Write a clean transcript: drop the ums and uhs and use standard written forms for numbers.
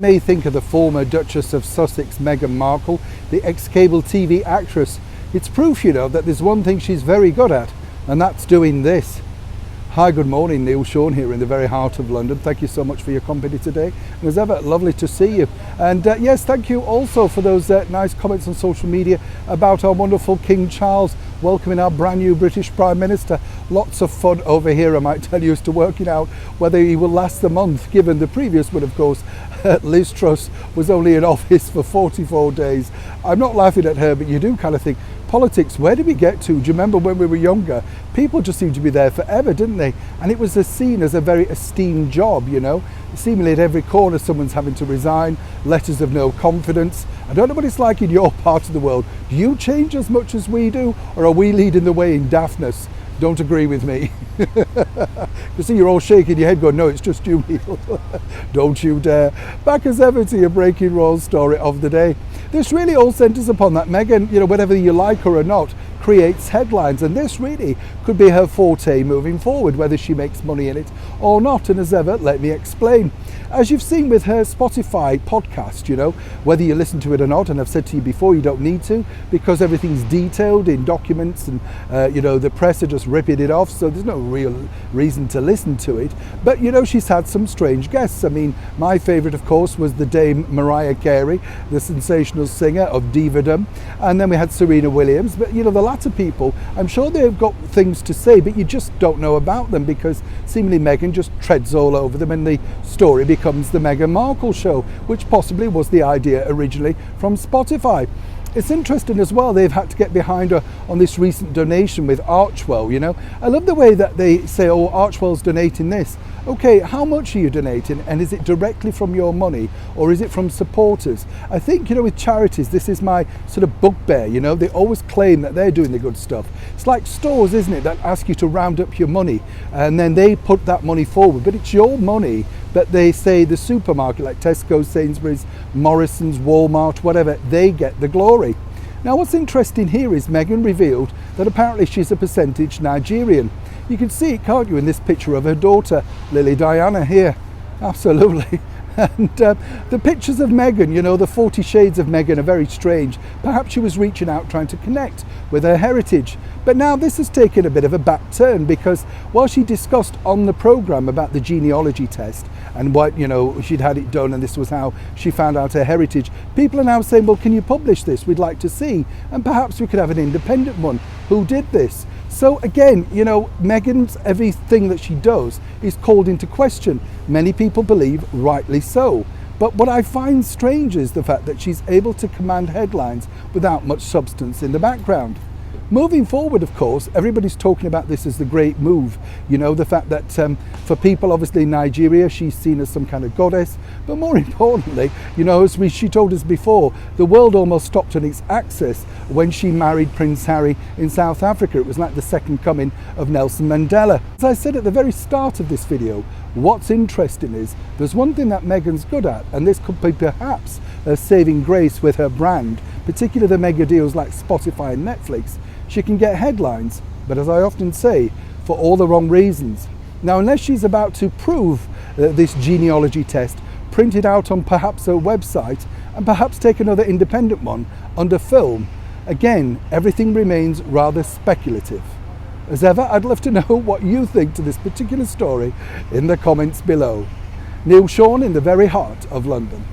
May think of the former Duchess of Sussex, Meghan Markle, the ex-cable TV actress. It's proof, that there's one thing she's very good at, and that's doing this. Hi, good morning, Neil Sean here in the very heart of London. Thank you so much for your company today. And as ever, lovely to see you. And yes, thank you also for those nice comments on social media about our wonderful King Charles welcoming our brand new British Prime Minister. Lots of fun over here, I might tell you, as to working out whether he will last the month, given the previous one, of course, Liz Truss was only in office for 44 days. I'm not laughing at her, but you do kind of think, politics, where did we get to? Do you remember when we were younger? People just seemed to be there forever, didn't they? And it was seen as a very esteemed job, Seemingly at every corner someone's having to resign, letters of no confidence. I don't know what it's like in your part of the world. Do you change as much as we do, or are we leading the way in daftness? Don't agree with me. You see, you're all shaking your head going, no, it's just you, Neil. Don't you dare. Back as ever to your breaking royal story of the day. This really all centres upon that Meghan, whether you like her or not, creates headlines, and this really could be her forte moving forward, whether she makes money in it or not. And as ever, let me explain. As you've seen with her Spotify podcast, whether you listen to it or not, and I've said to you before, you don't need to, because everything's detailed in documents, and the press are just ripping it off, so there's no real reason to listen to it. But she's had some strange guests. I mean, my favourite, of course, was the Dame Mariah Carey, the sensational singer of Divadom, and then we had Serena Williams. But the latter people, I'm sure they've got things to say, but you just don't know about them, because seemingly Meghan just treads all over them, and the story becomes the Meghan Markle show, which possibly was the idea originally from Spotify. It's interesting as well, they've had to get behind her on this recent donation with Archewell, I love the way that they say, oh, Archewell's donating this. Okay, how much are you donating, and is it directly from your money, or is it from supporters? I think, with charities, this is my sort of bugbear, they always claim that they're doing the good stuff. It's like stores, isn't it, that ask you to round up your money, and then they put that money forward, but it's your money. But they say the supermarket, like Tesco, Sainsbury's, Morrison's, Walmart, whatever, they get the glory. Now, what's interesting here is Meghan revealed that apparently she's a percentage Nigerian. You can see it, can't you, in this picture of her daughter, Lily Diana here. Absolutely. And the pictures of Meghan, the 40 shades of Meghan, are very strange. Perhaps she was reaching out, trying to connect with her heritage. But now this has taken a bit of a back turn, because while she discussed on the programme about the genealogy test and what, she'd had it done and this was how she found out her heritage, people are now saying, well, can you publish this? We'd like to see. And perhaps we could have an independent one. Who did this? So again, Meghan's everything that she does is called into question. Many people believe rightly so. But what I find strange is the fact that she's able to command headlines without much substance in the background. Moving forward, of course, everybody's talking about this as the great move. The fact that for people, obviously in Nigeria, she's seen as some kind of goddess. But more importantly, as she told us before, the world almost stopped on its axis when she married Prince Harry in South Africa. It was like the second coming of Nelson Mandela. As I said at the very start of this video, what's interesting is there's one thing that Meghan's good at, and this could be perhaps a saving grace with her brand, particularly the mega deals like Spotify and Netflix. She can get headlines, but as I often say, for all the wrong reasons. Now, unless she's about to prove this genealogy test, print it out on perhaps a website, and perhaps take another independent one under film, again, everything remains rather speculative. As ever, I'd love to know what you think to this particular story in the comments below. Neil Sean in the very heart of London.